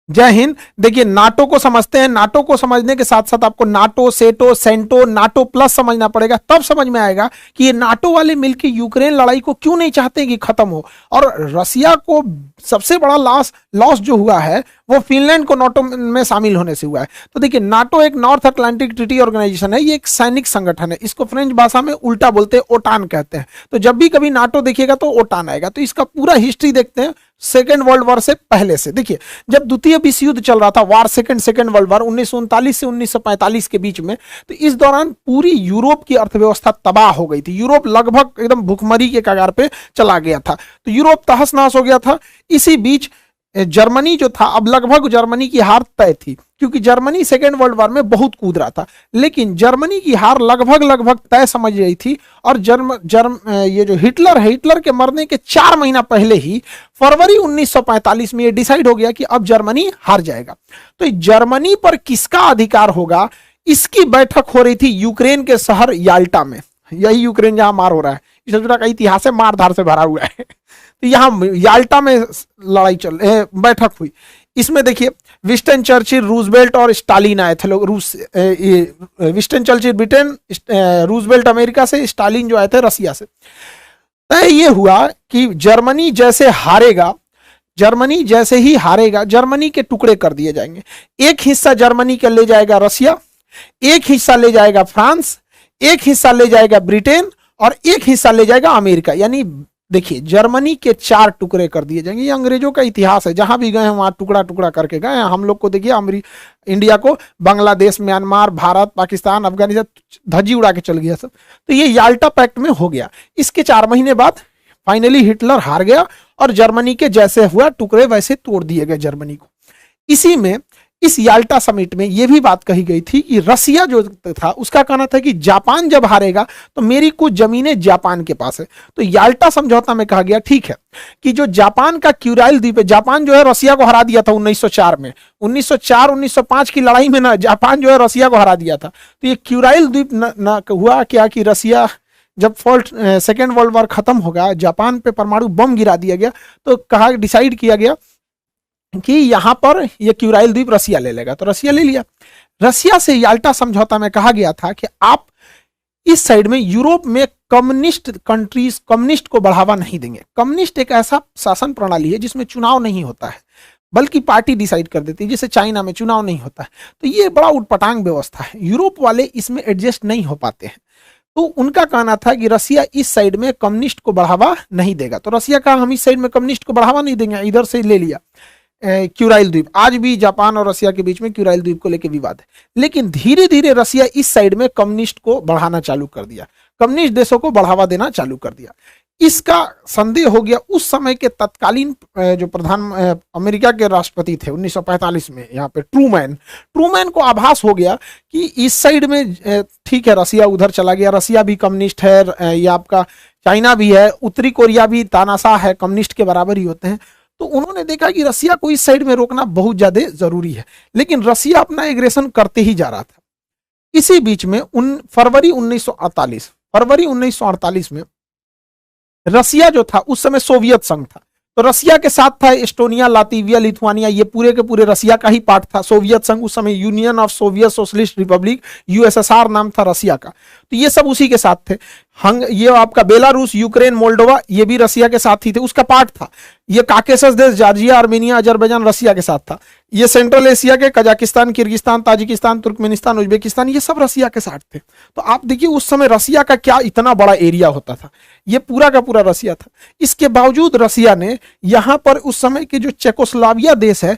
जय हिंद। देखिए नाटो को समझते हैं, नाटो को समझने के साथ साथ आपको नाटो, सेटो, सेंटो, नाटो प्लस समझना पड़ेगा, तब समझ में आएगा कि ये नाटो वाले मिलकर यूक्रेन लड़ाई को क्यों नहीं चाहते कि खत्म हो। और रसिया को सबसे बड़ा लॉस जो हुआ है वो फिनलैंड को नाटो में शामिल होने से हुआ है। तो देखिए नाटो एक नॉर्थ अटलांटिक ट्रीटी ऑर्गेनाइजेशन है, ये एक सैनिक संगठन है, इसको फ्रेंच भाषा में उल्टा बोलते हैं ओटान कहते हैं। तो जब भी कभी नाटो देखिएगा तो ओटान आएगा। तो इसका पूरा हिस्ट्री देखते हैं सेकेंड वर्ल्ड वॉर से पहले से। देखिए जब द्वितीय विश्व युद्ध चल रहा था, वार सेकेंड वर्ल्ड वॉर 1939 से 1945 के बीच में, तो इस दौरान पूरी यूरोप की अर्थव्यवस्था तबाह हो गई थी। यूरोप लगभग एकदम भुखमरी के कगार पे चला गया था, तो यूरोप तहस नहस हो गया था। इसी बीच जर्मनी जो था, अब लगभग जर्मनी की हार तय थी, क्योंकि जर्मनी सेकेंड वर्ल्ड वॉर में बहुत कूद रहा था, लेकिन जर्मनी की हार लगभग तय समझ रही थी। और ये जो हिटलर है, हिटलर के मरने के 4 महीना पहले ही फरवरी 1945 में ये डिसाइड हो गया कि अब जर्मनी हार जाएगा। तो जर्मनी पर किसका अधिकार होगा, इसकी बैठक हो रही थी यूक्रेन के शहर याल्टा में। यही यूक्रेन जहां मार हो रहा है, इस का इतिहास है, मारधार से भरा हुआ है। तो यहां याल्टा में बैठक हुई। इसमें देखिए विंस्टन चर्चिल, रूजवेल्ट और स्टालिन आए थे लोग। Winston Churchill Britain, Roosevelt America से, स्टालिन जो आए थे रसिया से। तय ये हुआ कि जर्मनी जैसे ही हारेगा, जर्मनी के टुकड़े कर दिए जाएंगे। एक हिस्सा जर्मनी का ले जाएगा रसिया, एक हिस्सा ले जाएगा फ्रांस, एक हिस्सा ले जाएगा ब्रिटेन और एक हिस्सा ले जाएगा अमेरिका। यानी देखिए जर्मनी के 4 टुकड़े कर दिए जाएंगे। ये अंग्रेजों का इतिहास है, जहां भी गए हैं वहां टुकड़ा टुकड़ा करके गए हैं। हम लोग को देखिए इंडिया को बांग्लादेश, म्यांमार, भारत, पाकिस्तान, अफगानिस्तान धज्जी उड़ा के चल गया सब। तो ये याल्टा पैक्ट में हो गया। इसके 4 महीने बाद फाइनली हिटलर हार गया और जर्मनी के जैसे हुआ टुकड़े वैसे तोड़ दिए गए जर्मनी को। इसी में इस याल्टा समिट में यह भी बात कही गई थी कि रसिया जो था उसका कहना था कि जापान जब हारेगा तो मेरी कुछ जमीनें जापान के पास है। तो याल्टा समझौता में कहा गया ठीक है कि जो जापान का क्यूराइल द्वीप है, जापान जो है रसिया को हरा दिया था 1904 में, 1904-1905 की लड़ाई में ना जापान जो है रसिया को हरा दिया था। तो ये क्यूराइल द्वीप न हुआ क्या कि रसिया जब सेकेंड वर्ल्ड वॉर खत्म होगा, जापान पे परमाणु बम गिरा दिया गया, तो कहा डिसाइड किया गया कि यहां पर ये क्यूराइल द्वीप रसिया ले लेगा। तो रसिया ले लिया। रसिया से याल्टा समझौता में कहा गया था कि आप इस साइड में यूरोप में कम्युनिस्ट को बढ़ावा नहीं देंगे। कम्युनिस्ट एक ऐसा शासन प्रणाली है जिसमें चुनाव नहीं होता है, बल्कि पार्टी डिसाइड कर देती है, जैसे चाइना में चुनाव नहीं होता है। तो ये बड़ा उटपटांग व्यवस्था है, यूरोप वाले इसमें एडजस्ट नहीं हो पाते हैं। तो उनका कहना था कि रसिया इस साइड में कम्युनिस्ट को बढ़ावा नहीं देगा। तो रसिया कहा हम इस साइड में कम्युनिस्ट को बढ़ावा नहीं देंगे, इधर से ले लिया क्यूराइल द्वीप। आज भी जापान और रसिया के बीच में क्यूराइल द्वीप को लेकर विवाद है। लेकिन धीरे धीरे रसिया इस साइड में कम्युनिस्ट को बढ़ाना चालू कर दिया, कम्युनिस्ट देशों को बढ़ावा देना चालू कर दिया। इसका संदेह हो गया उस समय के तत्कालीन जो अमेरिका के राष्ट्रपति थे 1945 में, यहाँ पे ट्रूमैन को आभास हो गया कि इस साइड में ठीक है रसिया उधर चला गया, रसिया भी कम्युनिस्ट है, ये आपका चाइना भी है, उत्तरी कोरिया भी तानाशाह है, कम्युनिस्ट के बराबर ही होते हैं। तो उन्होंने देखा कि रसिया को इस साइड में रोकना बहुत ज्यादा जरूरी है, लेकिन रसिया अपना एग्रेशन करते ही जा रहा था। इसी बीच में फरवरी 1948 में रसिया जो था उस समय सोवियत संघ था, तो रसिया के साथ था एस्टोनिया, लातविया, लिथुआनिया, ये पूरे के पूरे रसिया का ही पार्ट था। सोवियत संघ उस समय union of Soviet socialist Republic, USSR नाम था रसिया का, तो ये सब उसी के साथ थे। ये आपका बेलारूस, यूक्रेन, मोल्डोवा, ये भी रसिया के साथ ही थे, उसका पार्ट था। ये काकेशस देश, जॉर्जिया, आर्मेनिया, अजरबैजान रसिया के साथ था। ये सेंट्रल एशिया के Kazakhstan, Kyrgyzstan, Tajikistan, Turkmenistan, Uzbekistan, ये सब रसिया के साथ थे। तो आप देखिए उस समय रसिया का क्या इतना बड़ा एरिया होता था, ये पूरा का पूरा रसिया था। इसके बावजूद रसिया ने यहां पर उस समय के जो चेकोस्लाविया देश है,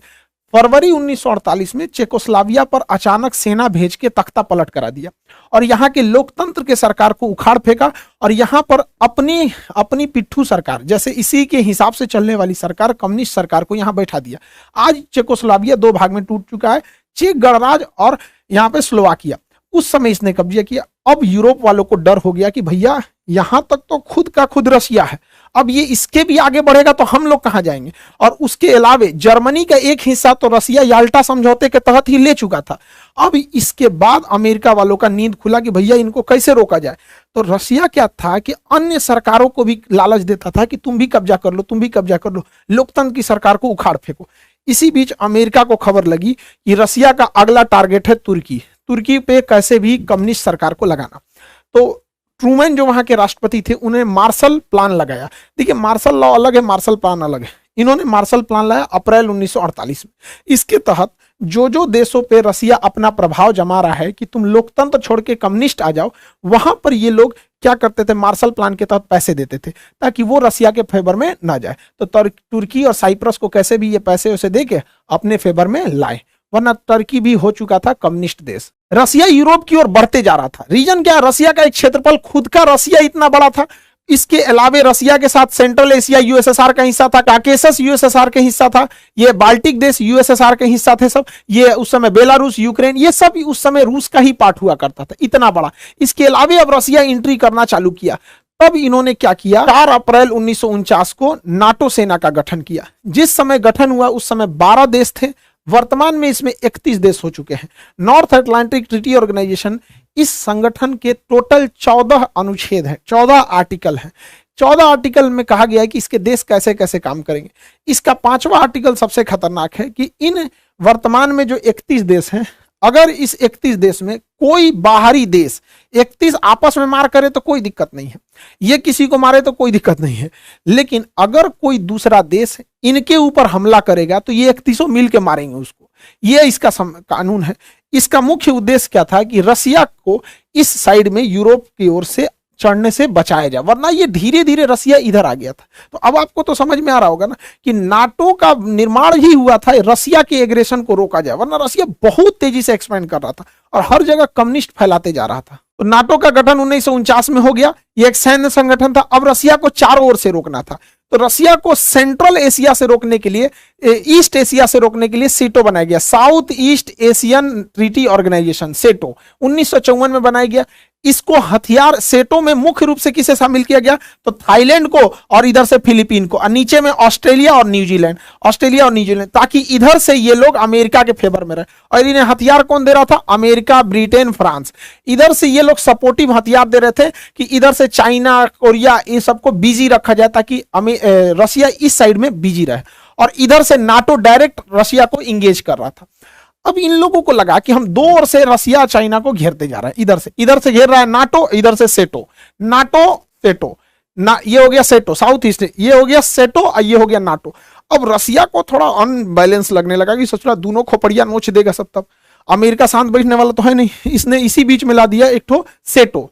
फरवरी 1948 में चेकोस्लाविया पर अचानक सेना भेज के तख्ता पलट करा दिया और यहाँ के लोकतंत्र के सरकार को उखाड़ फेंका और यहाँ पर अपनी पिट्ठू सरकार, जैसे इसी के हिसाब से चलने वाली सरकार, कम्युनिस्ट सरकार को यहाँ बैठा दिया। आज चेकोस्लाविया 2 भाग में टूट चुका है, चेक गणराज्य और यहाँ पे स्लोवाकिया। उस समय इसने कब्जा किया। अब यूरोप वालों को डर हो गया कि भैया यहां तक तो खुद का खुद रसिया है, अब ये इसके भी आगे बढ़ेगा तो हम लोग कहां जाएंगे। और उसके अलावे जर्मनी का एक हिस्सा तो रसिया याल्टा समझौते के तहत ही ले चुका था। अब इसके बाद अमेरिका वालों का नींद खुला कि भैया इनको कैसे रोका जाए। तो रसिया क्या था कि अन्य सरकारों को भी लालच देता था कि तुम भी कब्जा कर लो, तुम भी कब्जा कर लो, लोकतंत्र की सरकार को उखाड़ फेंको। इसी बीच अमेरिका को खबर लगी कि रसिया का अगला टारगेट है तुर्की, तुर्की पे कैसे भी कम्युनिस्ट सरकार को लगाना। तो ट्रूमैन जो वहां के राष्ट्रपति थे उन्हें मार्शल प्लान लगाया। देखिए मार्शल लॉ अलग है, मार्शल प्लान अलग है। इन्होंने मार्शल प्लान लाया अप्रैल 1948 में। इसके तहत जो देशों पे रसिया अपना प्रभाव जमा रहा है कि तुम लोकतंत्र छोड़ के कम्युनिस्ट आ जाओ, वहां पर ये लोग क्या करते थे, मार्शल प्लान के तहत पैसे देते थे ताकि वो रसिया के फेवर में ना जाए। तो तुर्की और साइप्रस को कैसे भी ये पैसे वैसे दे के अपने फेवर में लाए, वरना टर्की भी हो चुका था कम्युनिस्ट देश। रसिया यूरोप की ओर बढ़ते जा रहा था। रीजन क्या है, रसिया का एक क्षेत्रफल खुद का रसिया इतना बड़ा था, इसके अलावे रसिया के साथ सेंट्रल एशिया यूएसएसआर का हिस्सा था, काकेसस यूएसएसआर का हिस्सा था, ये बाल्टिक देश यूएसएसआर के हिस्सा थे सब, ये उस समय बेलारूस, यूक्रेन, ये सब उस समय रूस का ही पार्ट हुआ करता था, इतना बड़ा। इसके अलावे अब रसिया एंट्री करना चालू किया। तब इन्होंने क्या किया, 4 अप्रैल 1949 को नाटो सेना का गठन किया। जिस समय गठन हुआ उस समय 12 देश थे, वर्तमान में इसमें 31 देश हो चुके हैं। नॉर्थ अटलांटिक ट्रीटी ऑर्गेनाइजेशन, इस संगठन के टोटल 14 अनुच्छेद हैं, 14 आर्टिकल हैं। 14 आर्टिकल में कहा गया है कि इसके देश कैसे कैसे काम करेंगे। इसका 5वां आर्टिकल सबसे खतरनाक है कि इन वर्तमान में जो 31 देश हैं, अगर इस 31 देश में कोई बाहरी देश 31 आपस में मार करे तो कोई दिक्कत नहीं है, ये किसी को मारे तो कोई दिक्कत नहीं है, लेकिन अगर कोई दूसरा देश इनके ऊपर हमला करेगा तो ये 31 मिल के मारेंगे उसको। ये इसका कानून है। इसका मुख्य उद्देश्य क्या था कि रसिया को इस साइड में यूरोप की ओर से चढ़ने से बचाया जाए, वरना ये धीरे धीरे रसिया इधर आ गया था। तो अब आपको तो समझ में आ रहा होगा ना कि नाटो का निर्माण ही हुआ था रसिया के एग्रेशन को रोका जाए, वरना रसिया बहुत तेजी से एक्सपेंड कर रहा था और हर जगह कम्युनिस्ट फैलाते जा रहा था। तो नाटो का गठन 1949 में हो गया। ये एक सैन्य संगठन था। अब रसिया को चारों ओर से रोकना था। तो रसिया को सेंट्रल एशिया से रोकने के लिए, ईस्ट एशिया से रोकने के लिए सेटो बनाया गया, South East Asian treaty organisation, SEATO 1954 में बनाया गया। इसको हथियार, सेटो में मुख्य रूप से किसे शामिल किया गया, तो थाईलैंड को और इधर से फिलीपीन को, और नीचे में ऑस्ट्रेलिया और न्यूजीलैंड, ऑस्ट्रेलिया और न्यूजीलैंड, ताकि इधर से ये लोग अमेरिका के फेवर में रहे। और इन्हें हथियार कौन दे रहा था, अमेरिका, ब्रिटेन, फ्रांस। इधर से ये लोग सपोर्टिव हथियार दे रहे थे कि इधर से चाइना, कोरिया, ये सबको बिजी रखा जाए ताकि रसिया इस साइड में बिजी रहे। और इधर से नाटो डायरेक्ट रसिया को इंगेज कर रहा था। अब इन लोगों को लगा कि हम दो ओर से रसिया चाइना को घेरते जा रहा है, इधर से घेर रहा है नाटो, इधर से सेटो, नाटो सेटो ना, ये हो गया सेटो साउथ ईस्ट, ये हो गया सेटो और ये हो गया नाटो। अब रसिया को थोड़ा अनबैलेंस लगने लगा कि सचुरा दोनों खोपड़िया नोच देगा सब। तब अमेरिका शांत बैठने वाला तो है नहीं, इसने इसी बीच में ला दिया एक ठो सेटो,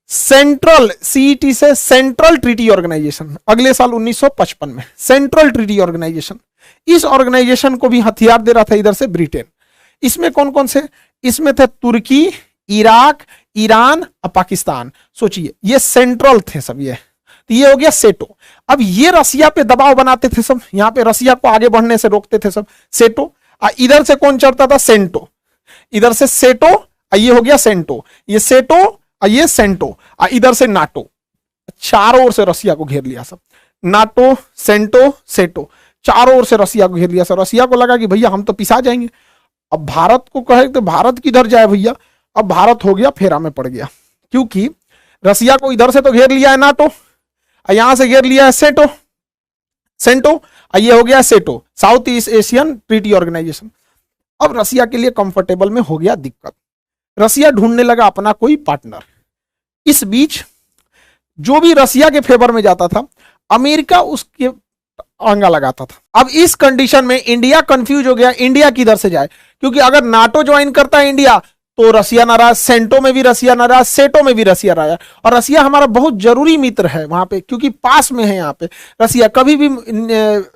सेंट्रल, सीईटी से सेंट्रल ट्रीटी ऑर्गेनाइजेशन, अगले साल 1955 में सेंट्रल ट्रीटी ऑर्गेनाइजेशन। इस ऑर्गेनाइजेशन को भी हथियार दे रहा था इधर से ब्रिटेन। इसमें कौन कौन से, इसमें थे तुर्की, इराक, ईरान और पाकिस्तान। सोचिए ये सेंट्रल थे सब। ये हो गया सेटो। अब ये रसिया पे दबाव बनाते थे सब, यहां पे रसिया को आगे बढ़ने से रोकते थे सब, सेटो। इधर से कौन चढ़ता था, सेंटो, इधर से सेटो, ये हो गया सेंटो, ये सेटो और ये सेंटो, इधर से नाटो। चारों ओर से रसिया को घेर लिया सब, नाटो, सेंटो, सेटो, चारों ओर से रसिया को घेर लिया सब। रसिया को लगा कि भैया हम तो पिसा जाएंगे। अब भारत को कहे तो भारत किधर जाए भैया। अब भारत हो गया फेरा में पड़ गया, क्योंकि रसिया को इधर से तो घेर लिया है नाटो, यहां से घेर लिया है सेटो, सेंटो, ये हो गया SEATO, South East Asian treaty organisation. अब रसिया के लिए कंफर्टेबल में हो गया दिक्कत, रसिया ढूंढने लगा अपना कोई पार्टनर। इस बीच जो भी रसिया के फेवर में जाता था, अमेरिका उसके आंगा लगाता था। अब इस कंडीशन में इंडिया कंफ्यूज हो गया, इंडिया किधर से जाए, क्योंकि अगर नाटो ज्वाइन करता है इंडिया तो रसिया नाराज, सेंटो में भी रसिया नाराज, सेटो में भी रसिया नाराज। और रसिया हमारा बहुत जरूरी मित्र है वहां पे, क्योंकि पास में है यहाँ पे रसिया, कभी भी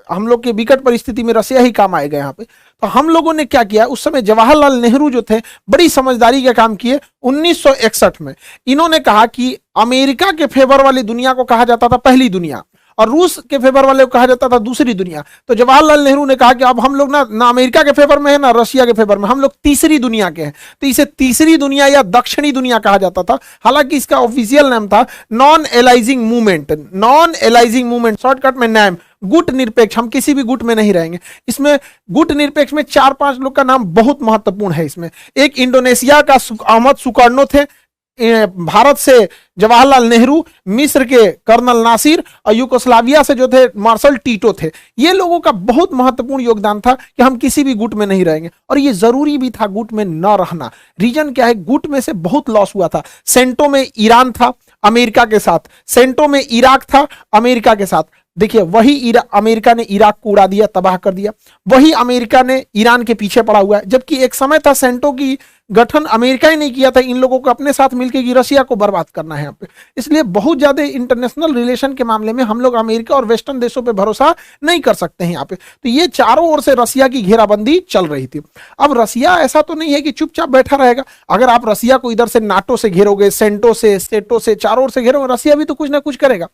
हम लोग के विकट परिस्थिति में रसिया ही काम आएगा यहाँ पे। तो हम लोगों ने क्या किया, उस समय जवाहरलाल नेहरू जो थे बड़ी समझदारी का काम किए। 1961 में इन्होंने कहा कि अमेरिका के फेवर वाली दुनिया को कहा जाता था पहली दुनिया, और रूस के फेवर वाले को कहा जाता था दूसरी दुनिया। तो जवाहरलाल नेहरू ने कहा कि अब हम लोग ना अमेरिका के फेवर में है ना रसिया के फेवर में, हम लोग तीसरी दुनिया के हैं। तो इसे तीसरी दुनिया या दक्षिणी दुनिया कहा जाता था। हालांकि इसका ऑफिशियल नाम था non aliasing movement, non aliasing movement, shortcut में नाम गुट निरपेक्ष। हम किसी भी गुट में नहीं रहेंगे। इसमें गुट निरपेक्ष में 4-5 लोग का नाम बहुत महत्वपूर्ण है। इसमें एक इंडोनेशिया का अहमद सुकर्नो थे, भारत से जवाहरलाल नेहरू, मिस्र के कर्नल नासिर और यूगोस्लाविया से जो थे मार्शल टीटो थे। ये लोगों का बहुत महत्वपूर्ण योगदान था कि हम किसी भी गुट में नहीं रहेंगे, और ये जरूरी भी था गुट में न रहना। रीजन क्या है, गुट में से बहुत लॉस हुआ था। सेंटो में ईरान था अमेरिका के साथ, सेंटो में इराक था अमेरिका के साथ। देखिए वही अमेरिका ने इराक को उड़ा दिया, तबाह कर दिया। वही अमेरिका ने ईरान के पीछे पड़ा हुआ है, जबकि एक समय था सेंटो की गठन अमेरिका ही नहीं किया था, इन लोगों को अपने साथ मिलकर कि रशिया को बर्बाद करना है यहाँ पे। इसलिए बहुत ज्यादा इंटरनेशनल रिलेशन के मामले में हम लोग अमेरिका और वेस्टर्न देशों पे भरोसा नहीं कर सकते हैं यहाँ पे। तो ये चारों ओर से रशिया की घेराबंदी चल रही थी। अब रशिया ऐसा तो नहीं है कि चुपचाप बैठा रहेगा। अगर आप रशिया को इधर से नाटो से घेरोगे, सेंटो से, स्टेटो से, चारों ओर से घेरोगे, रशिया भी तो कुछ ना कुछ करेगा।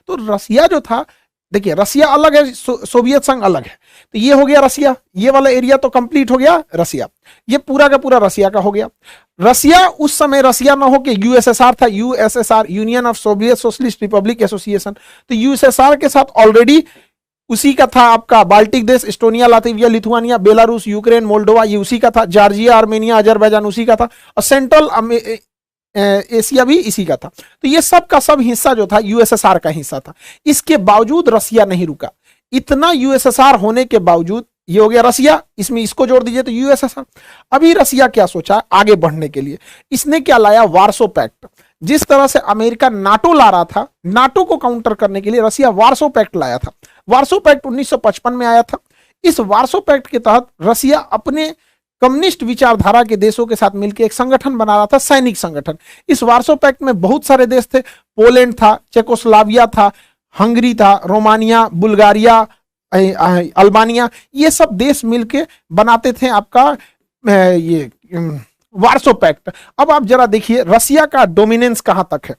तो रशिया जो था, देखिए रशिया अलग है, सोवियत संघ अलग है। तो ये हो गया रशिया, ये वाला एरिया तो कंप्लीट हो गया रशिया, ये पूरा का पूरा रशिया का हो गया। रशिया उस समय रशिया ना हो के यूएसएसआर था, USSR, union of Soviet socialist Republic association. तो यूएसएसआर के साथ ऑलरेडी उसी का था आपका बाल्टिक देश, Estonia, Latvia, Lithuania, Belarus, Ukraine, Moldova, ये उसी का था। जॉर्जिया, आर्मेनिया, अजरबैजान उसी का था। और सेंट्रल एशिया भी इसी का था। तो ये सब का सब हिस्सा जो था यूएसएसआर का हिस्सा था। इसके बावजूद रशिया नहीं रुका। इतना यूएसएसआर होने के बावजूद, ये हो गया रशिया, इसमें इसको जोड़ दीजिए तो यूएसएसआर। अभी रशिया क्या सोचा आगे बढ़ने के लिए, इसने क्या लाया, वार्सो पैक्ट। जिस तरह से अमेरिका नाटो ला रहा था, नाटो को काउंटर करने के लिए रशिया वार्सो पैक्ट लाया था। वार्सो पैक्ट 1955 में आया था। इस वार्सो पैक्ट के तहत रशिया अपने कम्युनिस्ट विचारधारा के देशों के साथ मिलकर एक संगठन बना रहा था, सैनिक संगठन। इस वार्सो पैक्ट में बहुत सारे देश थे, पोलैंड था, चेकोस्लोवाकिया था, हंगरी था, रोमानिया, बुल्गारिया, अल्बानिया, ये सब देश मिलके बनाते थे आपका ये वार्सो पैक्ट। अब आप जरा देखिए रशिया का डोमिनेंस कहां तक है।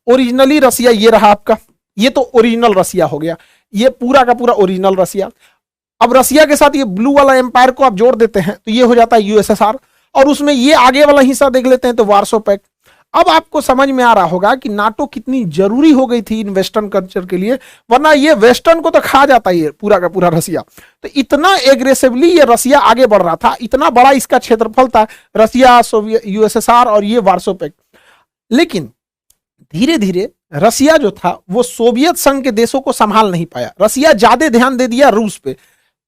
ओरिजिनली रशिया ये रहा आपका, ये तो ओरिजिनल रशिया हो गया, ये पूरा का पूरा ओरिजिनल रशिया। अब रशिया के साथ ये ब्लू वाला एम्पायर को आप जोड़ देते हैं तो ये हो जाता है यूएसएसआर, और उसमें ये आगे वाला हिस्सा देख लेते हैं तो वार्सो पैक्ट। अब आपको समझ में आ रहा होगा कि नाटो कितनी जरूरी हो गई थी इन वेस्टर्न कल्चर के लिए, वरना ये वेस्टर्न को तो खा जाता है पूरा का पूरा रशिया। तो इतना एग्रेसिवली ये रशिया आगे बढ़ रहा था, इतना बड़ा इसका क्षेत्रफल था, रशिया, सोवियत, यूएसएसआर और ये वार्सो पैक्ट। लेकिन धीरे धीरे रशिया जो था वो सोवियत संघ के देशों को संभाल नहीं पाया। रशिया ज्यादा ध्यान दे दिया रूस पे,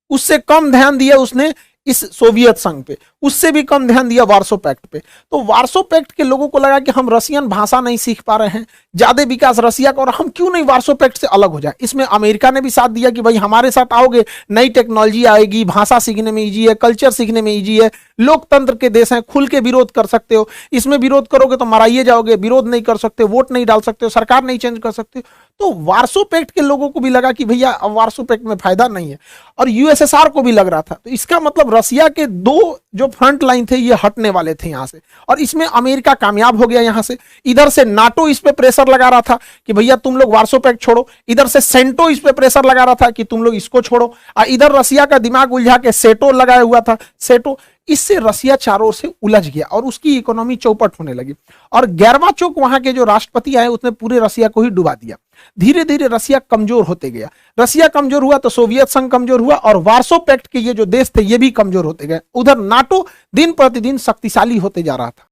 उससे कम ध्यान दिया उसने इस सोवियत संघ पे, उससे भी कम ध्यान दिया वार्सो पैक्ट पे। तो वार्सो पैक्ट के लोगों को लगा कि हम रशियन भाषा नहीं सीख पा रहे हैं, ज्यादा विकास रशिया का, और हम क्यों नहीं वार्सो पैक्ट से अलग हो जाए। इसमें अमेरिका ने भी साथ दिया कि भाई हमारे साथ आओगे, नई टेक्नोलॉजी आएगी, भाषा सीखने में इजी है, कल्चर सीखने में इजी है, लोकतंत्र के देश हैं, खुल के विरोध कर सकते हो। इसमें विरोध करोगे तो मराइए जाओगे, विरोध नहीं कर सकते, वोट नहीं डाल सकते हो, सरकार नहीं चेंज कर सकते। तो वार्सो पैक्ट के लोगों को भी लगा कि भैया अब वार्सो पैक्ट में फायदा नहीं है, और यूएसएसआर को भी लग रहा था। तो इसका मतलब रशिया के दो जो फ्रंट लाइन थे ये हटने वाले थे यहां से, और इसमें अमेरिका कामयाब हो गया यहां से। इधर से नाटो इस पे प्रेशर लगा रहा था कि भैया तुम लोग वार्सो पैक्ट छोड़ो, इधर से सेंटो इस पे प्रेशर लगा रहा था कि तुम लोग इसको छोड़ो, और इधर रशिया का दिमाग उलझा के सेटो लगाया हुआ था, सेटो। इससे रशिया चारों ओर से उलझ गया और उसकी इकोनॉमी चौपट होने लगी। और गैरवाचोक वहां के जो राष्ट्रपति आए उसने पूरे रशिया को ही डुबा दिया। धीरे धीरे रशिया कमजोर होते गया। रशिया कमजोर हुआ तो सोवियत संघ कमजोर हुआ, और वार्सो पैक्ट के ये जो देश थे ये भी कमजोर होते गए। उधर नाटो दिन प्रतिदिन शक्तिशाली होते जा रहा था।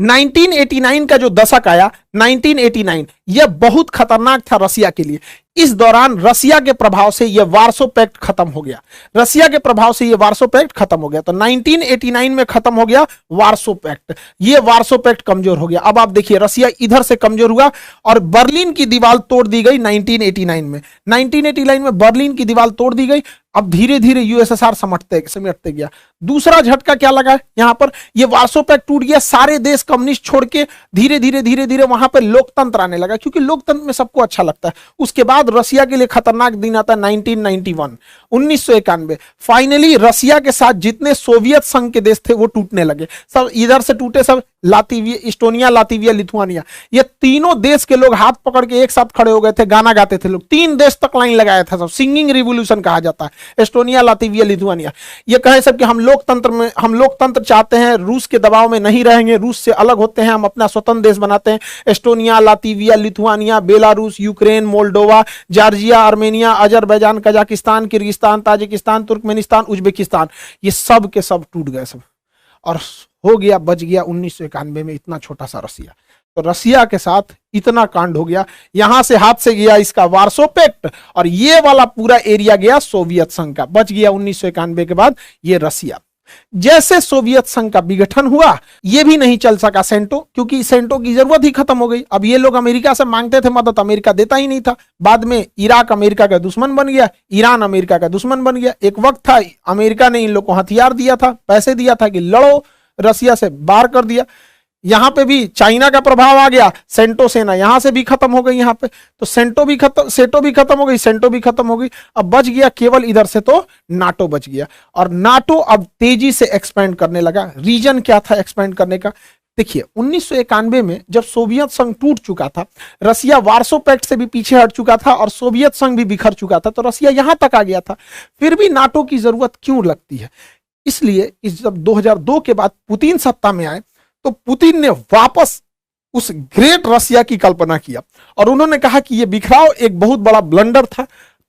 1989 का जो दशक आया, 1989, यह बहुत खतरनाक था रशिया के लिए। इस दौरान रशिया के प्रभाव से यह वार्सो पैक्ट खत्म हो गया, रशिया के प्रभाव से यह वार्सो पैक्ट खत्म हो गया। तो 1989 में खत्म हो गया वार्सो पैक्ट, यह वार्सो पैक्ट कमजोर हो गया। अब आप देखिए रशिया इधर से कमजोर हुआ और बर्लिन की दीवार तोड़ दी गई 1989 में। 1989 में बर्लिन की दीवार तोड़ दी गई। अब धीरे धीरे यूएसएसआर समेटते गया। दूसरा झटका क्या लगा यहां पर, यह वार्सो पैक्ट टूट गया, सारे देश कम्युनिस्ट छोड़ के धीरे धीरे वहां पर लोकतंत्र आने लगा, क्योंकि लोकतंत्र में सबको अच्छा लगता है। उसके बाद रशिया के लिए खतरनाक दिन आता है 1991, 1991। फाइनली रशिया के साथ जितने सोवियत संघ के देश थे वो टूटने लगे। सब इधर से टूटे, सब लातविया, एस्टोनिया, लातविया, लिथुआनिया, ये तीनों देश के लोग हाथ पकड़ के एक साथ खड़े हो गए थे, गाना गाते थे लोग। 3 देश तक लाइन लगाया था, सब सिंगिंग रिवॉल्यूशन कहा जाता है। एस्टोनिया, लातविया, लिथुआनिया ये कहे सब कि हम लोकतंत्र चाहते हैं, रूस के दबाव में नहीं रहेंगे, रूस से अलग होते हैं, हम अपना स्वतंत्र देश बनाते हैं। Estonia, Latvia, Lithuania, Belarus, Ukraine, Moldova, Georgia, Armenia, Azerbaijan, Kazakhstan, Kyrgyzstan, Tajikistan, Turkmenistan, Uzbekistan, ये सब के सब टूट गए सब, और हो गया, बच गया 1991 में इतना छोटा सा रसिया। तो रसिया के साथ इतना कांड हो गया, यहां से हाथ से गया इसका वार्सो पैक्ट, और ये वाला पूरा एरिया गया सोवियत संघ का, बच गया 1991 के बाद ये रसिया। जैसे सोवियत संघ का विघटन हुआ, ये भी नहीं चल सका सेंटो, क्योंकि सेंटो की जरूरत ही खत्म हो गई। अब ये लोग अमेरिका से मांगते थे मदद, अमेरिका देता ही नहीं था। बाद में इराक अमेरिका का दुश्मन बन गया, ईरान अमेरिका का दुश्मन बन गया। एक वक्त था अमेरिका ने इन लोग को हथियार दिया था, पैसे दिया था कि लड़ो, रसिया से बाहर कर दिया। यहां पे भी चाइना का प्रभाव आ गया, सेंटो सेना यहां से भी खत्म हो गई, यहां पे तो सेंटो भी खत्म हो गई, सेंटो भी खत्म हो गई। अब बच गया केवल इधर से तो नाटो बच गया, और नाटो अब तेजी से एक्सपेंड करने लगा। रीजन क्या था एक्सपेंड करने का? देखिए 1991 में जब सोवियत संघ टूट चुका था, रसिया वार्सो पैक्ट से भी पीछे हट चुका था और सोवियत संघ भी बिखर चुका था, तो रसिया यहां तक आ गया था। फिर भी नाटो की जरूरत क्यों लगती है? इसलिए जब 2002 के बाद पुतिन सत्ता में आए, तो पुतिन ने वापस उस ग्रेट रसिया की कल्पना किया, और उन्होंने कहा कि यह बिखराव एक बहुत बड़ा ब्लंडर था।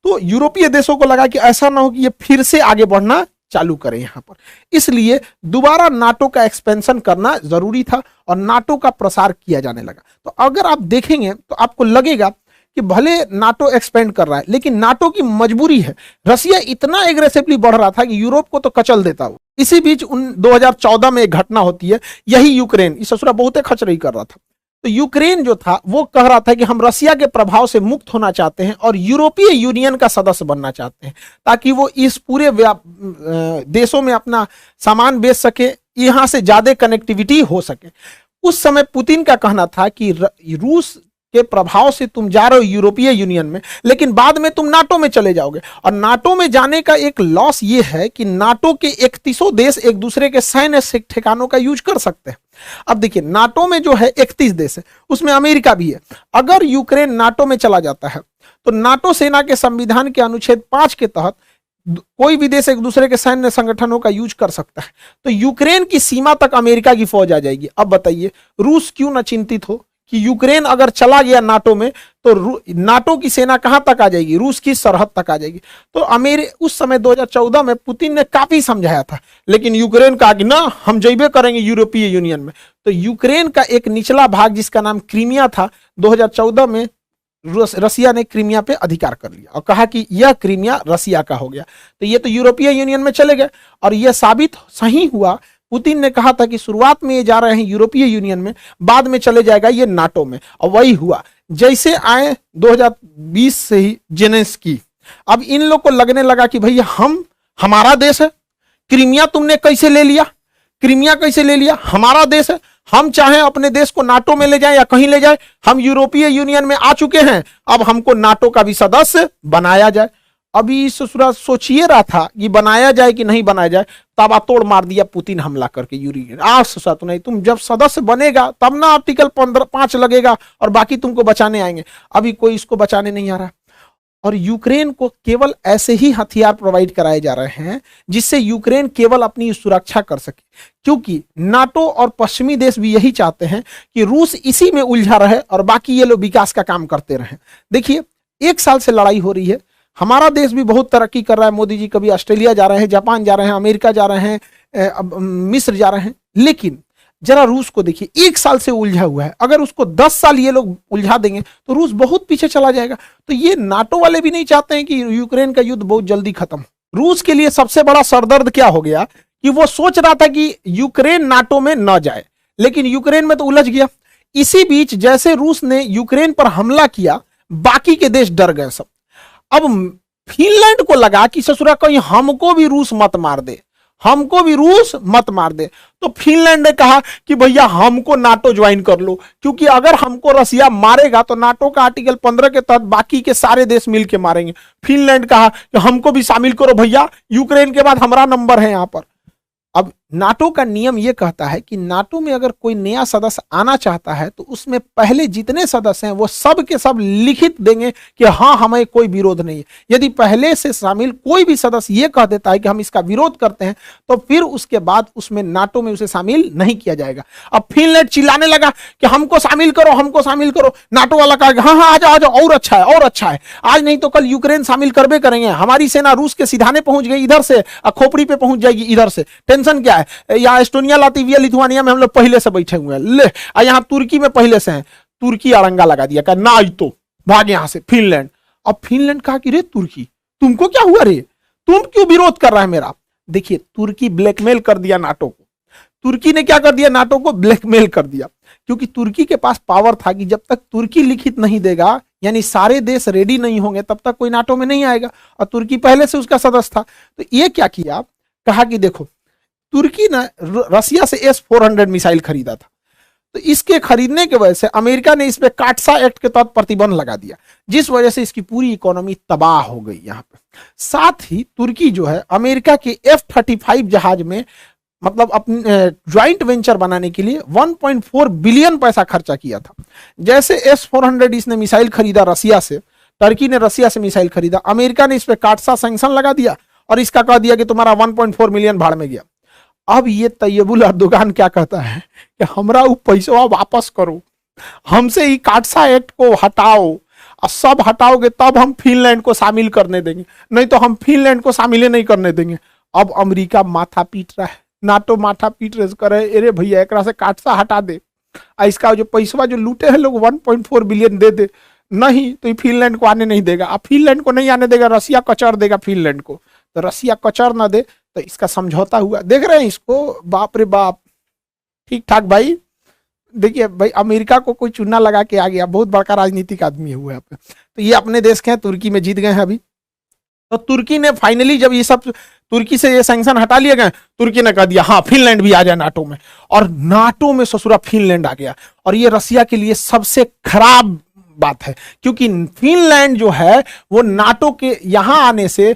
तो यूरोपीय देशों को लगा कि ऐसा ना हो कि ये फिर से आगे बढ़ना चालू करें यहां पर, इसलिए दोबारा नाटो का एक्सपेंशन करना जरूरी था और नाटो का प्रसार किया जाने लगा। तो अगर आप देखेंगे तो आपको लगेगा कि भले नाटो एक्सपेंड कर रहा है, लेकिन नाटो की मजबूरी है। रसिया इतना एग्रेसिवली बढ़ रहा था कि यूरोप को तो कचल देता वो। इसी बीच 2014 में एक घटना होती है, यही यूक्रेन, इस ससुरा बहुत खचरई कर रहा था। तो यूक्रेन जो था वो कह रहा था कि हम रसिया के प्रभाव से मुक्त होना चाहते हैं और यूरोपीय यूनियन का सदस्य बनना चाहते हैं, ताकि वो इस पूरे देशों में अपना सामान बेच सके, यहां से ज्यादा कनेक्टिविटी हो सके। उस समय पुतिन का कहना था कि रूस के प्रभाव से तुम जा रहे हो यूरोपीय यूनियन में, लेकिन बाद में तुम नाटो में चले जाओगे, और नाटो में जाने का एक लॉस ये है कि नाटो के 31 देश एक दूसरे के सैन्य ठिकानों का यूज कर सकते हैं। अब देखिए नाटो में जो है 31 देश है, उसमें अमेरिका भी है। अगर यूक्रेन नाटो में चला जाता है तो नाटो सेना के संविधान के अनुच्छेद 5 के तहत कोई भी देश एक दूसरे के सैन्य संगठनों का यूज कर सकता है। तो यूक्रेन की सीमा तक अमेरिका की फौज आ जाएगी। अब बताइए रूस क्यों न चिंतित हो कि यूक्रेन अगर चला गया नाटो में तो नाटो की सेना कहां तक आ जाएगी? रूस की सरहद तक आ जाएगी। तो उस समय 2014 में पुतिन ने काफी समझाया था, लेकिन यूक्रेन कहा कि ना हम जइबे करेंगे यूरोपीय यूनियन में। तो यूक्रेन का एक निचला भाग जिसका नाम क्रीमिया था, 2014 में रसिया ने क्रीमिया पे अधिकार कर लिया और कहा कि यह क्रीमिया रसिया का हो गया। तो ये तो यूरोपीय यूनियन में चले गए, और यह साबित सही हुआ। पुतिन ने कहा था कि शुरुआत में ये जा रहे हैं यूरोपीय यूनियन में, बाद में चले जाएगा ये नाटो में, और वही हुआ। जैसे आए 2020 से ही जेलेंस्की, अब इन लोग को लगने लगा कि भैया हमारा देश है, क्रीमिया तुमने कैसे ले लिया? क्रीमिया कैसे ले लिया? हमारा देश है, हम चाहें अपने देश को नाटो में ले जाएं या कहीं ले जाए, हम यूरोपीय यूनियन में आ चुके हैं, अब हमको नाटो का भी सदस्य बनाया जाए। अभी ससुरा सोचिए रहा था कि बनाया जाए कि नहीं बनाया जाए, ताबड़तोड़ मार दिया पुतिन हमला करके यूक्रेन। ससुरा तो नहीं, तुम जब सदस्य बनेगा तब ना आर्टिकल 5 लगेगा और बाकी तुमको बचाने आएंगे। अभी कोई इसको बचाने नहीं आ रहा, और यूक्रेन को केवल ऐसे ही हथियार प्रोवाइड कराए जा रहे हैं जिससे यूक्रेन केवल अपनी सुरक्षा कर सके, क्योंकि नाटो और पश्चिमी देश भी यही चाहते हैं कि रूस इसी में उलझा रहे और बाकी ये लोग विकास का काम करते रहें। देखिए 1 साल से लड़ाई हो रही है, हमारा देश भी बहुत तरक्की कर रहा है। मोदी जी कभी ऑस्ट्रेलिया जा रहे हैं, जापान जा रहे हैं, अमेरिका जा रहे हैं, मिस्र जा रहे हैं, लेकिन जरा रूस को देखिए 1 साल से उलझा हुआ है। अगर उसको 10 साल ये लोग उलझा देंगे तो रूस बहुत पीछे चला जाएगा। तो ये नाटो वाले भी नहीं चाहते हैं कि यूक्रेन का युद्ध बहुत जल्दी खत्म। रूस के लिए सबसे बड़ा सरदर्द क्या हो गया कि वो सोच रहा था कि यूक्रेन नाटो में न जाए, लेकिन यूक्रेन में तो उलझ गया। इसी बीच जैसे रूस ने यूक्रेन पर हमला किया, बाकी के देश डर गए सब। अब फिनलैंड को लगा कि ससुरा कहीं हमको भी रूस मत मार दे, हमको भी रूस मत मार दे। तो फिनलैंड ने कहा कि भैया हमको नाटो ज्वाइन कर लो, क्योंकि अगर हमको रसिया मारेगा तो नाटो का आर्टिकल 15 के तहत बाकी के सारे देश मिलके मारेंगे। फिनलैंड कहा कि हमको भी शामिल करो भैया, यूक्रेन के बाद हमारा नंबर है यहां पर। अब नाटो का नियम यह कहता है कि नाटो में अगर कोई नया सदस्य आना चाहता है तो उसमें पहले जितने सदस्य हैं वो सब के सब लिखित देंगे कि हाँ हमें कोई विरोध नहीं है। यदि पहले से शामिल कोई भी सदस्य ये कह देता है कि हम इसका विरोध करते हैं तो फिर उसके बाद उसमें नाटो में उसे शामिल नहीं किया जाएगा। अब फिनलैंड चिल्लाने लगा कि हमको शामिल करो, हमको शामिल करो। नाटो वाला कहा हाँ हाँ आ जाओ आ जाओ, और अच्छा है और अच्छा है, आज नहीं तो कल यूक्रेन शामिल करबे करेंगे। हमारी सेना रूस के सिधाने पहुंच गई इधर से, खोपड़ी पे पहुंच जाएगी इधर से, टेंशन क्या, क्या है, यहाँ एस्टोनिया, लातविया, लिथुआनिया में हम लोग पहले से बैठे हुए हैं, ले यहाँ तुर्की में पहले से हैं, तुर्की अड़ंगा लगा दिया, कहा ना तो भाग यहाँ से, फिनलैंड। अब फिनलैंड कहा कि रे तुर्की तुमको क्या हुआ रे, तुम क्यों विरोध कर रहा है मेरा। देखिए तुर्की ब्लैकमेल कर दिया नाटो को, तुर्की ने क्या कर दिया, नाटो को ब्लैकमेल कर दिया, क्योंकि तुर्की के पास पावर था कि जब तक तुर्की लिखित नहीं देगा, यानी सारे देश रेडी नहीं होंगे, तब तक कोई नाटो में नहीं आएगा, और तुर्की पहले से उसका सदस्य था। तो ये क्या किया, कहा कि देखो तुर्की ने रसिया से S-400 मिसाइल खरीदा था, तो इसके खरीदने की वजह से अमेरिका ने इस पे काटसा एक्ट के तहत प्रतिबंध लगा दिया, जिस वजह से इसकी पूरी इकोनॉमी तबाह हो गई यहाँ पे। साथ ही तुर्की जो है अमेरिका के F-35 जहाज में मतलब अपने ज्वाइंट वेंचर बनाने के लिए 1.4 बिलियन पैसा खर्चा किया था। जैसे S-400 इसने मिसाइल खरीदा रसिया से, टर्की ने रसिया से मिसाइल खरीदा, अमेरिका ने इस पे काटसा सैंक्शन लगा दिया और इसका कह दिया कि तुम्हारा 1.4 मिलियन भाड़ में गया। अब ये तैयबुल अर्दोगान क्या कहता है कि हमरा वो पैसा वापस करो, हमसे ही काटसा एक्ट को हटाओ, और सब हटाओगे तब हम फिनलैंड को शामिल करने देंगे, नहीं तो हम फिनलैंड को शामिल नहीं करने देंगे। अब अमेरिका माथा पीट रहा है, नाटो माथा पीट रहे करे, अरे भैया एक से काटसा हटा दे, इसका जो पैसा जो लूटे हैं लोग 1.4 बिलियन दे दे, नहीं तो फिनलैंड को आने नहीं देगा। अब फिनलैंड को नहीं आने देगा, रसिया कचर देगा फिनलैंड को, तो रसिया कचर ना दे तो इसका समझौता हुआ। देख रहे हैं इसको, बाप रे बाप, ठीक ठाक भाई। देखिए भाई अमेरिका को कोई चुना लगा के आ गया, बहुत बड़का राजनीतिक आदमी हुआ है। तो ये अपने देश के हैं, तुर्की में जीत गए हैं अभी। तो तुर्की ने फाइनली जब ये सब तुर्की से ये सैंक्शन हटा लिए गए, तुर्की ने कह दिया हाँ फिनलैंड भी आ जाए नाटो में, और नाटो में ससुरा फिनलैंड आ गया। और ये रसिया के लिए सबसे खराब बात है, क्योंकि फिनलैंड जो है वो नाटो के यहां आने से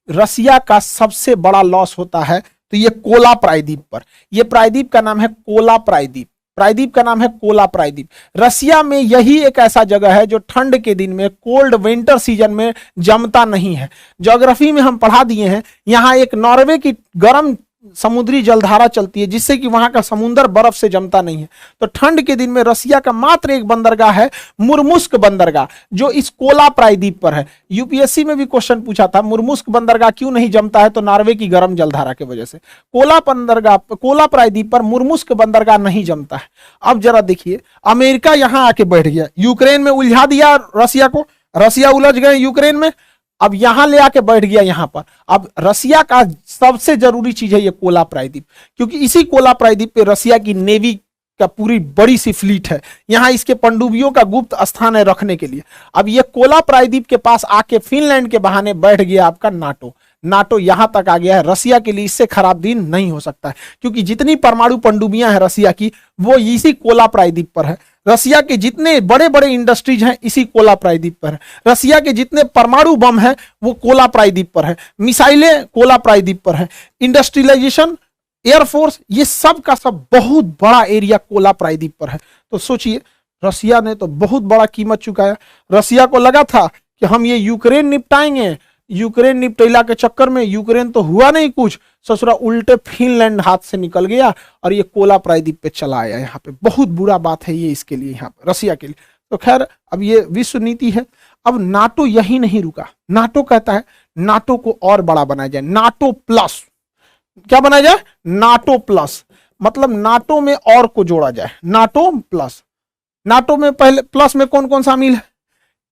रसिया का सबसे बड़ा लॉस होता है। तो ये कोला प्रायद्वीप पर, ये प्रायद्वीप का नाम है कोला प्रायद्वीप, प्रायद्वीप का नाम है कोला प्रायद्वीप। रसिया में यही एक ऐसा जगह है जो ठंड के दिन में, कोल्ड विंटर सीजन में जमता नहीं है। ज्योग्राफी में हम पढ़ा दिए हैं, यहाँ एक नॉर्वे की गर्म समुद्री जलधारा चलती है, जिससे कि वहां का समुद्र बर्फ से जमता नहीं है। तो ठंड के दिन में रसिया का मात्र एक बंदरगाह है, मुर्मुस्क बंदरगाह, जो इस कोला प्रायद्वीप पर है। यूपीएससी में भी क्वेश्चन पूछा था, मुर्मुस्क बंदरगाह क्यों नहीं जमता है, तो नॉर्वे की गर्म जलधारा की वजह से। कोला प्रायद्वीप पर मुर्मुस्क बंदरगाह नहीं जमता है। अब जरा देखिए, अमेरिका यहां आके बैठ गया, यूक्रेन में उलझा दिया रसिया को, रसिया उलझ गए यूक्रेन में, अब यहां ले आके बैठ गया यहां पर। अब रसिया का सबसे जरूरी चीज है ये कोला प्रायद्वीप, क्योंकि इसी कोला प्रायद्वीप पे रसिया की नेवी का पूरी बड़ी सी फ्लीट है, यहां इसके पनडुब्बियों का गुप्त स्थान है रखने के लिए। अब ये कोला प्रायद्वीप के पास आके फिनलैंड के बहाने बैठ गया आपका नाटो, नाटो यहां तक आ गया है। रसिया के लिए इससे खराब दिन नहीं हो सकता है, क्योंकि जितनी परमाणु पनडुब्बियां हैं रसिया की, वो इसी कोला प्रायद्वीप पर है। रसिया के जितने बड़े बड़े इंडस्ट्रीज हैं इसी कोला प्रायद्वीप पर है। रसिया के जितने परमाणु बम हैं वो कोला प्रायद्वीप पर है, मिसाइलें कोला प्रायद्वीप पर है, इंडस्ट्रियलाइजेशन, एयरफोर्स, ये सब का सब बहुत बड़ा एरिया कोला प्रायद्वीप पर है। तो सोचिए, रसिया ने तो बहुत बड़ा कीमत चुकाया। रसिया को लगा था कि हम ये यूक्रेन निपटाएंगे, यूक्रेन निपटेला के चक्कर में यूक्रेन तो हुआ नहीं कुछ, ससुरा उल्टे फिनलैंड हाथ से निकल गया और ये कोला प्रायद्वीप पे चला आया। यहाँ पे बहुत बुरा बात है ये इसके लिए, यहाँ पे रसिया के लिए। तो खैर अब ये विश्व नीति है। अब नाटो यही नहीं रुका, नाटो कहता है नाटो को और बड़ा बनाया जाए, नाटो प्लस। क्या बनाया जाए? नाटो प्लस, मतलब नाटो में और को जोड़ा जाए, नाटो प्लस। नाटो में पहले प्लस में कौन कौन शामिल है?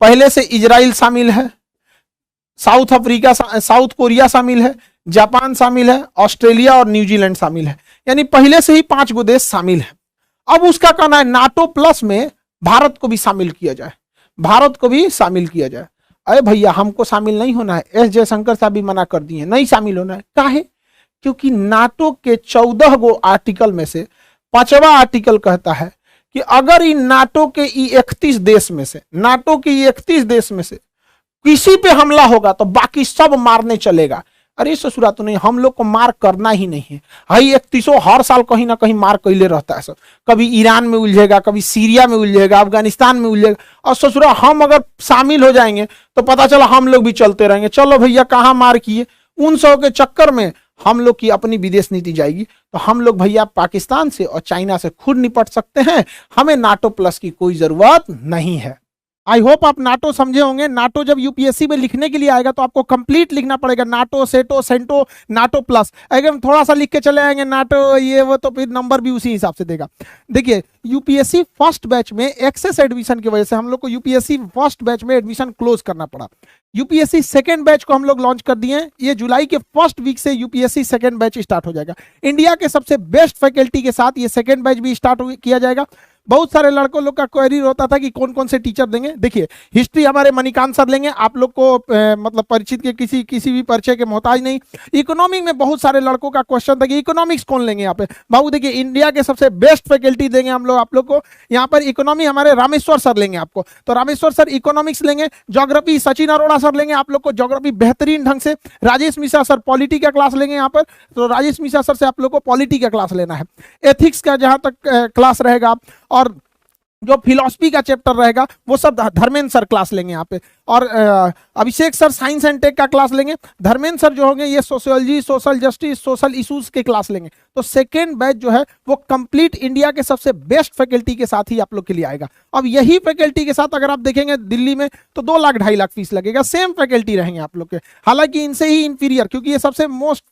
पहले से इजराइल शामिल है, साउथ अफ्रीका, साउथ कोरिया शामिल है, जापान शामिल है, ऑस्ट्रेलिया और न्यूजीलैंड शामिल है, यानी पहले से ही 5 गो देश शामिल है। अब उसका कहना है नाटो प्लस में भारत को भी शामिल किया जाए, भारत को भी शामिल किया जाए। अरे भैया हमको शामिल नहीं होना है, एस जयशंकर साहब भी मना कर दिए, नहीं शामिल होना है। काहे? क्योंकि नाटो के 14 गो आर्टिकल में से 5वां आर्टिकल कहता है कि अगर इन नाटो के 31 देश में से, नाटो के 31 देश में से किसी पे हमला होगा तो बाकी सब मारने चलेगा। अरे ससुरा तो नहीं, हम लोग को मार करना ही नहीं है। हाई 31 हर साल कहीं ना कहीं मार कैले रहता है सब, कभी ईरान में उलझेगा, कभी सीरिया में उलझेगा, अफगानिस्तान में उलझेगा। और ससुरा हम अगर शामिल हो जाएंगे तो पता चला हम लोग भी चलते रहेंगे, चलो भैया कहाँ मार किए। उन सब के चक्कर में हम लोग की अपनी विदेश नीति जाएगी। तो हम लोग भैया पाकिस्तान से और चाइना से खुद निपट सकते हैं, हमें नाटो प्लस की कोई जरूरत नहीं है। आई होप आप नाटो समझे होंगे। नाटो जब यूपीएससी में लिखने के लिए आएगा तो आपको कंप्लीट लिखना पड़ेगा, नाटो, सेटो, सेंटो, नाटो प्लस। अगर हम थोड़ा सा लिख के चले आएंगे नाटो ये वो, तो फिर नंबर भी उसी हिसाब से देगा। देखिए यूपीएससी फर्स्ट बैच में एक्सेस एडमिशन की वजह से हम लोग को यूपीएससी फर्स्ट बैच में एडमिशन क्लोज करना पड़ा। यूपीएससी सेकेंड बैच को हम लोग लॉन्च कर दिए हैं। ये जुलाई के फर्स्ट वीक से यूपीएससी सेकेंड बैच स्टार्ट हो जाएगा। इंडिया के सबसे बेस्ट फैकल्टी के साथ ये सेकेंड बैच भी स्टार्ट किया जाएगा। बहुत सारे लड़कों लोग का क्वेरी होता था कि कौन कौन से टीचर देंगे। देखिए हिस्ट्री हमारे मणिकांत सर लेंगे, आप लोग को मतलब परिचित के किसी भी परिचय के मोहताज नहीं। इकोनॉमिक में बहुत सारे लड़कों का क्वेश्चन था कि इकोनॉमिक्स कौन लेंगे यहाँ पे। बाबू देखिए इंडिया के सबसे बेस्ट फैकल्टी देंगे हम लोग आप लोग को। यहाँ पर इकोनॉमी हमारे रामेश्वर सर लेंगे आपको, तो रामेश्वर सर इकोनॉमिक्स लेंगे। ज्योग्राफी सचिन अरोड़ा सर लेंगे आप लोग को ज्योग्राफी बेहतरीन ढंग से। राजेश मिश्रा सर पॉलिटी का क्लास लेंगे यहाँ पर, तो राजेश मिश्रा सर से आप लोग को पॉलिटी का क्लास लेना है। एथिक्स का जहां तक क्लास रहेगा, और जो फिलॉसफी का चैप्टर रहेगा वो सब धर्मेंद्र सर क्लास लेंगे यहाँ पे। और अभिषेक सर साइंस एंड टेक का क्लास लेंगे। धर्मेंद्र सर जो होंगे ये sociology, social justice, social issues के क्लास लेंगे। तो सेकेंड बैच जो है वो कंप्लीट इंडिया के सबसे बेस्ट फैकल्टी के साथ ही आप लोग के लिए आएगा। अब यही फैकल्टी के साथ अगर आप देखेंगे दिल्ली में तो 2 लाख 2.5 लाख फीस लगेगा। सेम फैकल्टी रहेंगे आप लोग के, हालांकि इनसे ही इंफीरियर, क्योंकि ये सबसे मोस्ट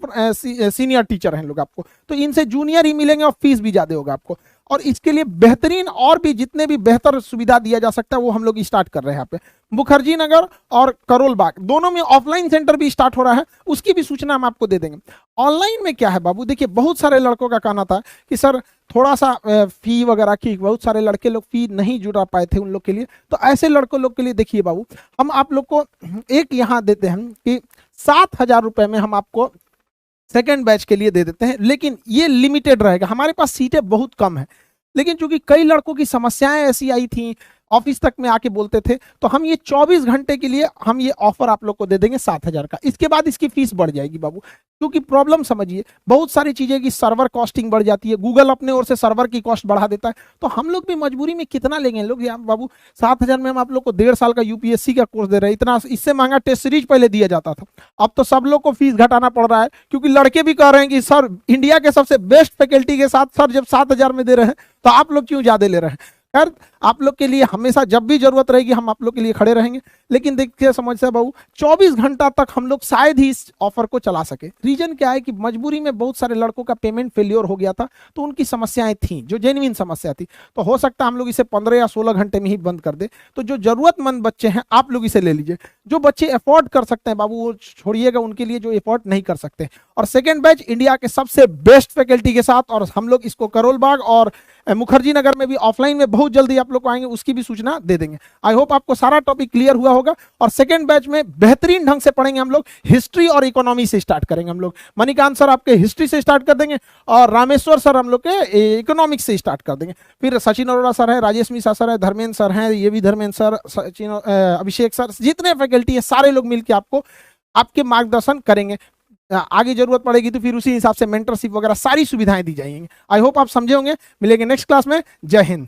सीनियर टीचर हैं लोग आपको, तो इनसे जूनियर ही मिलेंगे और फीस भी ज्यादा होगा आपको। और इसके लिए बेहतरीन और भी जितने भी बेहतर सुविधा दिया जा सकता है वो हम लोग स्टार्ट कर रहे हैं यहाँ पे। मुखर्जी नगर और करोल बाग दोनों में ऑफलाइन सेंटर भी स्टार्ट हो रहा है, उसकी भी सूचना हम आपको दे देंगे। ऑनलाइन में क्या है बाबू, देखिए बहुत सारे लड़कों का कहना था कि सर थोड़ा सा फी वगैरह की, बहुत सारे लड़के लोग फी नहीं जुटा पाए थे उन लोग के लिए। तो ऐसे लड़कों लोग के लिए देखिए बाबू, हम आप लोग को एक यहाँ देते हैं कि 7,000 रुपए में हम आपको सेकेंड बैच के लिए दे देते हैं, लेकिन ये लिमिटेड रहेगा। हमारे पास सीटें बहुत कम है, लेकिन चूंकि कई लड़कों की समस्याएं ऐसी आई थी, ऑफिस तक में आके बोलते थे, तो हम ये 24 घंटे के लिए हम ये ऑफर आप लोग को दे देंगे 7,000 का। इसके बाद इसकी फीस बढ़ जाएगी बाबू, क्योंकि प्रॉब्लम समझिए बहुत सारी चीजें की सर्वर कॉस्टिंग बढ़ जाती है, गूगल अपने ओर से सर्वर की कॉस्ट बढ़ा देता है। तो हम लोग भी मजबूरी में कितना लेंगे लोग यार बाबू, 7,000 में हम आप लोग को 1.5 साल का यूपीएससी का कोर्स दे रहे हैं। इतना इससे महंगा टेस्ट सीरीज पहले दिया जाता था, अब तो सब लोग को फीस घटाना पड़ रहा है, क्योंकि लड़के भी कह रहे हैं कि सर इंडिया के सबसे बेस्ट फैकल्टी के साथ सर जब 7,000 में दे रहे हैं तो आप लोग क्यों ज्यादा ले रहे हैं। खैर आप लोग के लिए हमेशा जब भी जरूरत रहेगी हम आप लोग के लिए खड़े रहेंगे, लेकिन देखिए समझ बाबू 24 घंटा तक हम लोग शायद ही इस ऑफर को चला सके। रीजन क्या है कि मजबूरी में बहुत सारे लड़कों का पेमेंट फेलियर हो गया था, तो उनकी समस्याएं थी जो जेन्युइन समस्या थी। तो हो सकता है हम लोग इसे 15 या 16 घंटे में ही बंद कर दे। तो जो जरूरतमंद बच्चे हैं आप लोग इसे ले लीजिए, जो बच्चे अफोर्ड कर सकते हैं बाबू वो छोड़िएगा उनके लिए जो अफोर्ड नहीं कर सकते। और सेकेंड बैच इंडिया के सबसे बेस्ट फैकल्टी के साथ, और हम लोग इसको करोल बाग और मुखर्जी नगर में भी ऑफलाइन में बहुत जल्दी आप लोग को आएंगे, उसकी भी सूचना दे देंगे। आई होप आपको सारा टॉपिक क्लियर हुआ होगा। और सेकंड बैच में बेहतरीन ढंग से पढ़ेंगे हम लोग, हिस्ट्री और इकोनॉमी से स्टार्ट करेंगे हम लोग। मणिकांत सर आपके हिस्ट्री से स्टार्ट कर देंगे और रामेश्वर सर हम लोग के इकोनॉमिक्स से स्टार्ट कर देंगे। फिर सचिन अरोड़ा सर है, राजेश मिश्रा सर है, धर्मेंद्र सर हैं, ये भी धर्मेंद्र सर, सचिन, अभिषेक सर, जितने फैकल्टी है सारे लोग मिलकर आपको आपके मार्गदर्शन करेंगे। आगे जरूरत पड़ेगी तो फिर उसी हिसाब से मेंटरशिप वगैरह सारी सुविधाएं दी जाएंगी। आई होप आप समझे होंगे। मिलेंगे नेक्स्ट क्लास में। जय हिंद।